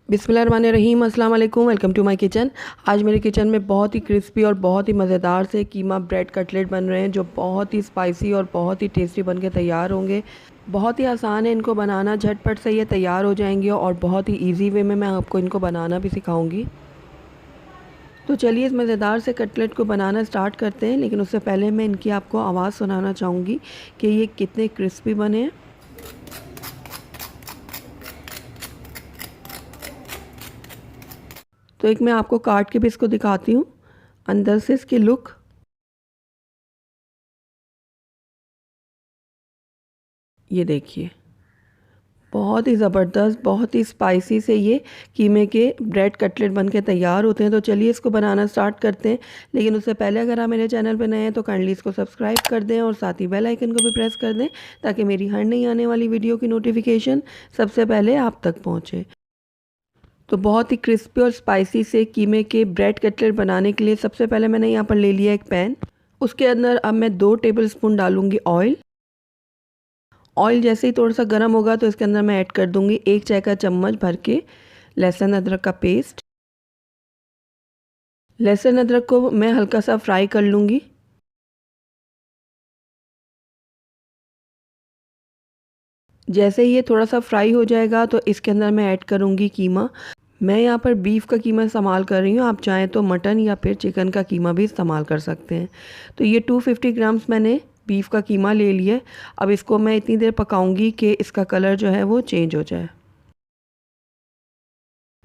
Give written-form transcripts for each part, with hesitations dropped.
बिस्मिल्लाहिर्रहमानिर्रहीम, अस्सलाम वालेकुम। Welcome to my kitchen. आज मेरे किचन में बहुत ही क्रिस्पी और बहुत ही मज़ेदार से कीमा ब्रेड कटलेट बन रहे हैं, जो बहुत ही स्पाइसी और बहुत ही टेस्टी बन के तैयार होंगे। बहुत ही आसान है इनको बनाना, झटपट से ये तैयार हो जाएंगे और बहुत ही इजी वे में मैं आपको इनको बनाना भी सिखाऊंगी। तो चलिए इस मज़ेदार से कटलेट को बनाना स्टार्ट करते हैं, लेकिन उससे पहले मैं इनकी आपको आवाज़ सुनाना चाहूँगी कि ये कितने क्रिस्पी बने हैं। तो एक मैं आपको काट के भी इसको दिखाती हूँ, अंदर से इसकी लुक। ये देखिए, बहुत ही ज़बरदस्त, बहुत ही स्पाइसी से ये कीमे के ब्रेड कटलेट बन के तैयार होते हैं। तो चलिए इसको बनाना स्टार्ट करते हैं, लेकिन उससे पहले अगर आप मेरे चैनल पर नए हैं तो काइंडली इसको सब्सक्राइब कर दें और साथ ही बेल आइकन को भी प्रेस कर दें, ताकि मेरी हर नई आने वाली वीडियो की नोटिफिकेशन सबसे पहले आप तक पहुँचे। तो बहुत ही क्रिस्पी और स्पाइसी से कीमे के ब्रेड कटलेट बनाने के लिए सबसे पहले मैंने यहाँ पर ले लिया एक पैन। उसके अंदर अब मैं 2 टेबलस्पून डालूँगी ऑयल। ऑयल जैसे ही थोड़ा सा गर्म होगा तो इसके अंदर मैं ऐड कर दूंगी 1 चाय का चम्मच भर के लहसुन अदरक का पेस्ट। लहसुन अदरक को मैं हल्का सा फ्राई कर लूँगी। जैसे ही ये थोड़ा सा फ्राई हो जाएगा तो इसके अंदर मैं ऐड करूँगी कीमा। मैं यहाँ पर बीफ का कीमा इस्तेमाल कर रही हूँ, आप चाहें तो मटन या फिर चिकन का कीमा भी इस्तेमाल कर सकते हैं। तो ये 250 ग्राम्स मैंने बीफ का कीमा ले लिया। अब इसको मैं इतनी देर पकाऊंगी कि इसका कलर जो है वो चेंज हो जाए।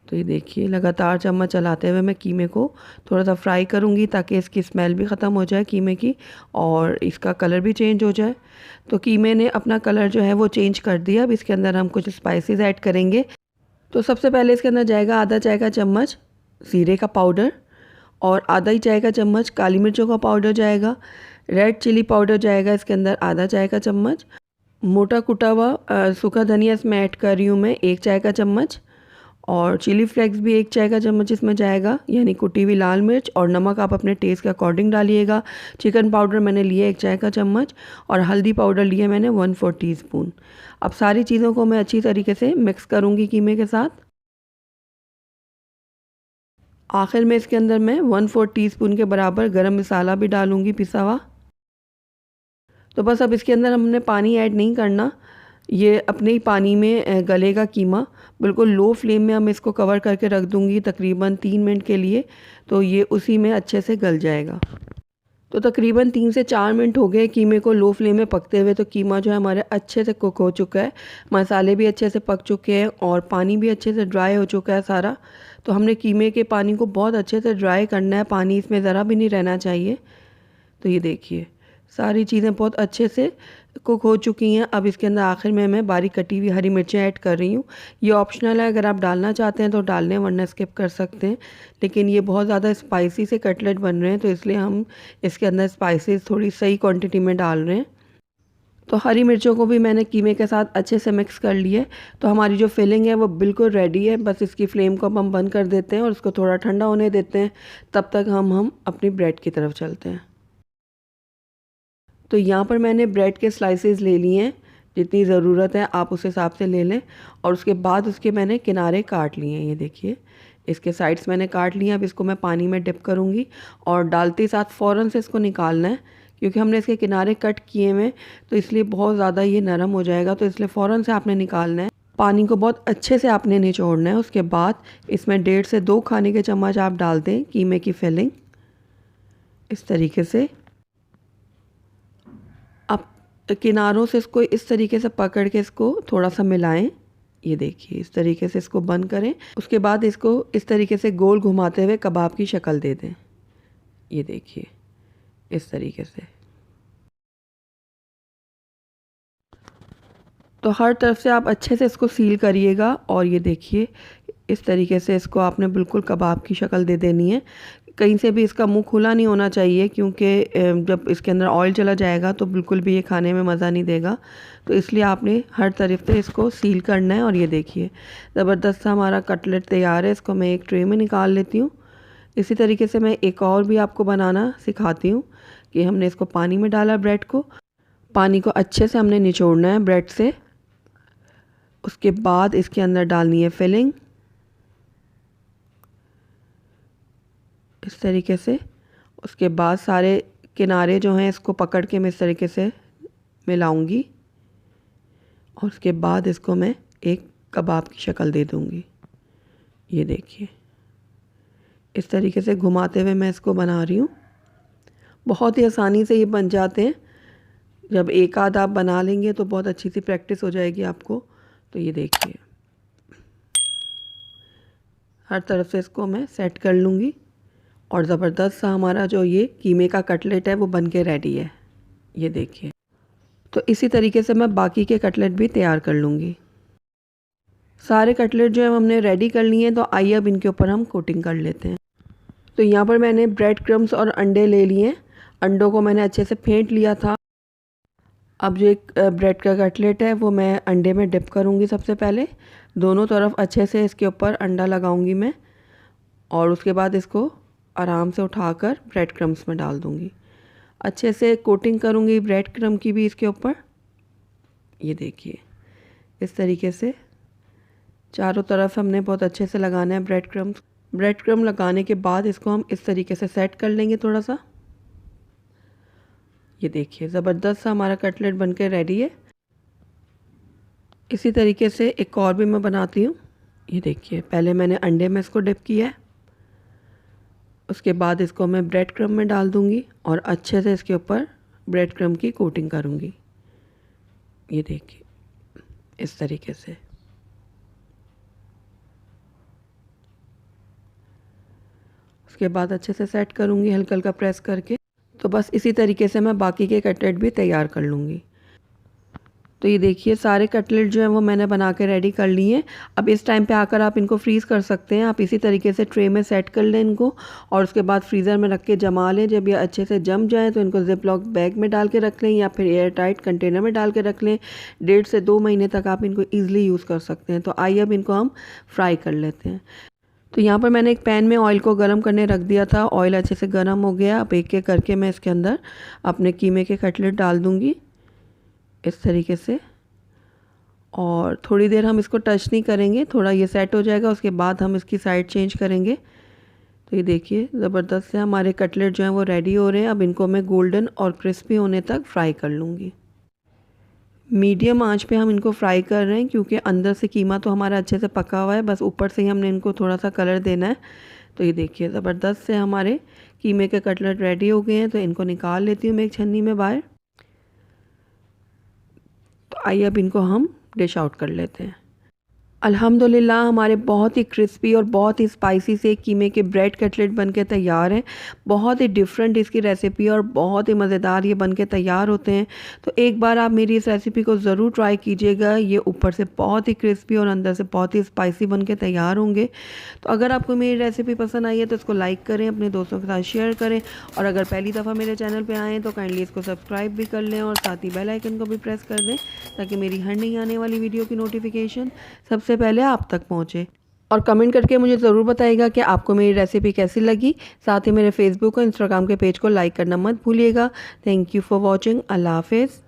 तो ये देखिए, लगातार चम्मच चलाते हुए मैं कीमे को थोड़ा सा फ्राई करूँगी, ताकि इसकी स्मेल भी ख़त्म हो जाए कीमे की और इसका कलर भी चेंज हो जाए। तो कीमे ने अपना कलर जो है वो चेंज कर दिया। अब इसके अंदर हम कुछ स्पाइसेस ऐड करेंगे। तो सबसे पहले इसके अंदर जाएगा आधा चाय का चम्मच ज़ीरे का पाउडर और आधा ही चाय का चम्मच काली मिर्चों का पाउडर जाएगा। रेड चिली पाउडर जाएगा इसके अंदर आधा चाय का चम्मच। मोटा कुटा हुआ सूखा धनिया इसमें ऐड कर रही हूँ मैं 1 चाय का चम्मच। और चिली फ्लेक्स भी 1 चाय का चम्मच इसमें जाएगा, यानी कुटी हुई लाल मिर्च। और नमक आप अपने टेस्ट के अकॉर्डिंग डालिएगा। चिकन पाउडर मैंने लिया 1 चाय का चम्मच और हल्दी पाउडर लिया मैंने 1/4 टीस्पून। अब सारी चीज़ों को मैं अच्छी तरीके से मिक्स करूँगी कीमे के साथ। आखिर में इसके अंदर मैं 1/4 टीस्पून के बराबर गरम मसाला भी डालूँगी पिसा हुआ। तो बस अब इसके अंदर हमने पानी ऐड नहीं करना, ये अपने ही पानी में गलेगा कीमा। बिल्कुल लो फ्लेम में हम इसको कवर करके रख दूँगी तकरीबन 3 मिनट के लिए, तो ये उसी में अच्छे से गल जाएगा। तो तकरीबन 3 से 4 मिनट हो गए कीमे को लो फ्लेम में पकते हुए। तो कीमा जो है हमारे अच्छे से कुक हो चुका है, मसाले भी अच्छे से पक चुके हैं और पानी भी अच्छे से ड्राई हो चुका है सारा। तो हमने कीमे के पानी को बहुत अच्छे से ड्राई करना है, पानी इसमें ज़रा भी नहीं रहना चाहिए। तो ये देखिए, सारी चीज़ें बहुत अच्छे से कुक हो चुकी हैं। अब इसके अंदर आखिर में मैं बारीक कटी हुई हरी मिर्चें ऐड कर रही हूँ। ये ऑप्शनल है, अगर आप डालना चाहते हैं तो डाल लें, वरना स्किप कर सकते हैं। लेकिन ये बहुत ज़्यादा स्पाइसी से कटलेट बन रहे हैं, तो इसलिए हम इसके अंदर स्पाइसेस थोड़ी सही क्वांटिटी में डाल रहे हैं। तो हरी मिर्चों को भी मैंने कीमे के साथ अच्छे से मिक्स कर लिए। तो हमारी जो फिलिंग है वो बिल्कुल रेडी है। बस इसकी फ्लेम को अब हम बंद कर देते हैं और इसको थोड़ा ठंडा होने देते हैं। तब तक हम अपनी ब्रेड की तरफ चलते हैं। तो यहाँ पर मैंने ब्रेड के स्लाइसेस ले लिए हैं, जितनी ज़रूरत है आप उस हिसाब से ले लें। और उसके बाद उसके मैंने किनारे काट लिए हैं। ये देखिए, इसके साइड्स मैंने काट लिए। अब इसको मैं पानी में डिप करूँगी और डालते साथ फ़ौरन से इसको निकालना है, क्योंकि हमने इसके किनारे कट किए हुए, तो इसलिए बहुत ज़्यादा ये नरम हो जाएगा। तो इसलिए फ़ौरन से आपने निकालना है। पानी को बहुत अच्छे से आपने निचोड़ना है। उसके बाद इसमें 1.5 से 2 खाने के चम्मच आप डाल दें कीमे की फिलिंग, इस तरीके से। आप किनारों से इसको इस तरीके से पकड़ के इसको थोड़ा सा मिलाएं। ये देखिए, इस तरीके से इसको बंद करें। उसके बाद इसको इस तरीके से गोल घुमाते हुए कबाब की शक्ल दे दें। ये देखिए, इस तरीके से। तो हर तरफ से आप अच्छे से इसको सील करिएगा। और ये देखिए, इस तरीके से इसको आपने बिल्कुल कबाब की शक्ल दे देनी है। कहीं से भी इसका मुंह खुला नहीं होना चाहिए, क्योंकि जब इसके अंदर ऑयल चला जाएगा तो बिल्कुल भी ये खाने में मज़ा नहीं देगा। तो इसलिए आपने हर तरफ से इसको सील करना है। और ये देखिए, ज़बरदस्त सा हमारा कटलेट तैयार है। इसको मैं एक ट्रे में निकाल लेती हूँ। इसी तरीके से मैं एक और भी आपको बनाना सिखाती हूँ, कि हमने इसको पानी में डाला ब्रेड को। पानी को अच्छे से हमने निचोड़ना है ब्रेड से। उसके बाद इसके अंदर डालनी है फिलिंग। इस तरीके से। उसके बाद सारे किनारे जो हैं इसको पकड़ के मैं इस तरीके से मिलाऊंगी और उसके बाद इसको मैं एक कबाब की शक्ल दे दूंगी। ये देखिए, इस तरीके से घुमाते हुए मैं इसको बना रही हूँ। बहुत ही आसानी से ये बन जाते हैं। जब एक आध आप बना लेंगे तो बहुत अच्छी सी प्रैक्टिस हो जाएगी आपको। तो ये देखिए, हर तरफ से इसको मैं सेट कर लूँगी और ज़बरदस्त सा हमारा जो ये कीमे का कटलेट है वो बन के रेडी है। ये देखिए, तो इसी तरीके से मैं बाकी के कटलेट भी तैयार कर लूँगी। सारे कटलेट जो है हमने रेडी कर लिए हैं, तो आइए अब इनके ऊपर हम कोटिंग कर लेते हैं। तो यहाँ पर मैंने ब्रेड क्रम्स और अंडे ले लिए हैं। अंडों को मैंने अच्छे से फेंट लिया था। अब जो एक ब्रेड का कटलेट है वो मैं अंडे में डिप करूँगी। सबसे पहले दोनों तरफ अच्छे से इसके ऊपर अंडा लगाऊंगी मैं और उसके बाद इसको आराम से उठाकर ब्रेड क्रम्स में डाल दूँगी। अच्छे से कोटिंग करूँगी ब्रेड क्रम की भी इसके ऊपर। ये देखिए, इस तरीके से चारों तरफ हमने बहुत अच्छे से लगाना है ब्रेड क्रम्स। ब्रेड क्रम लगाने के बाद इसको हम इस तरीके से सेट कर लेंगे थोड़ा सा। ये देखिए, ज़बरदस्त सा हमारा कटलेट बनकर रेडी है। इसी तरीके से एक और भी मैं बनाती हूँ। ये देखिए, पहले मैंने अंडे में इसको डिप किया है, उसके बाद इसको मैं ब्रेड क्रम में डाल दूँगी और अच्छे से इसके ऊपर ब्रेड क्रम की कोटिंग करूँगी। ये देखिए, इस तरीके से। उसके बाद अच्छे से सेट करूँगी हल्का हल्का प्रेस करके। तो बस इसी तरीके से मैं बाकी के कटलेट भी तैयार कर लूँगी। तो ये देखिए, सारे कटलेट जो हैं वो मैंने बना के रेडी कर लिए हैं। अब इस टाइम पे आकर आप इनको फ्रीज़ कर सकते हैं। आप इसी तरीके से ट्रे में सेट कर लें इनको और उसके बाद फ्रीज़र में रख के जमा लें। जब ये अच्छे से जम जाए तो इनको जिप लॉक बैग में डाल के रख लें या फिर एयर टाइट कंटेनर में डाल के रख लें। 1.5 से 2 महीने तक आप इनको ईज़िली यूज़ कर सकते हैं। तो आइए अब इनको हम फ्राई कर लेते हैं। तो यहाँ पर मैंने एक पैन में ऑयल को गर्म करने रख दिया था। ऑयल अच्छे से गर्म हो गया। अब एक एक करके मैं इसके अंदर अपने कीमे के कटलेट डाल दूँगी इस तरीके से और थोड़ी देर हम इसको टच नहीं करेंगे। थोड़ा ये सेट हो जाएगा, उसके बाद हम इसकी साइड चेंज करेंगे। तो ये देखिए, ज़बरदस्त से हमारे कटलेट जो हैं वो रेडी हो रहे हैं। अब इनको मैं गोल्डन और क्रिस्पी होने तक फ्राई कर लूँगी। मीडियम आंच पे हम इनको फ्राई कर रहे हैं क्योंकि अंदर से कीमा तो हमारा अच्छे से पका हुआ है, बस ऊपर से ही हमने इनको थोड़ा सा कलर देना है। तो ये देखिए, ज़बरदस्त से हमारे कीमे के कटलेट रेडी हो गए हैं। तो इनको निकाल लेती हूँ मैं एक छन्नी में बाहर। तो आइए अब इनको हम डिश आउट कर लेते हैं। अल्हम्दुलिल्लाह हमारे बहुत ही क्रिस्पी और बहुत ही स्पाइसी से कीमे के ब्रेड कटलेट बनके तैयार हैं। बहुत ही डिफरेंट इसकी रेसिपी और बहुत ही मज़ेदार ये बनके तैयार होते हैं। तो एक बार आप मेरी इस रेसिपी को ज़रूर ट्राई कीजिएगा। ये ऊपर से बहुत ही क्रिस्पी और अंदर से बहुत ही स्पाइसी बनके तैयार होंगे। तो अगर आपको मेरी रेसिपी पसंद आई है तो इसको लाइक करें, अपने दोस्तों के साथ शेयर करें और अगर पहली दफ़ा मेरे चैनल पर आएँ तो काइंडली इसको सब्सक्राइब भी कर लें और साथ ही बेल आइकन को भी प्रेस कर दें ताकि मेरी हर नई आने वाली वीडियो की नोटिफिकेशन सबसे पहले आप तक पहुंचे। और कमेंट करके मुझे ज़रूर बताइएगा कि आपको मेरी रेसिपी कैसी लगी। साथ ही मेरे फेसबुक और इंस्टाग्राम के पेज को लाइक करना मत भूलिएगा। Thank you for watching. अल्लाह हाफिज़।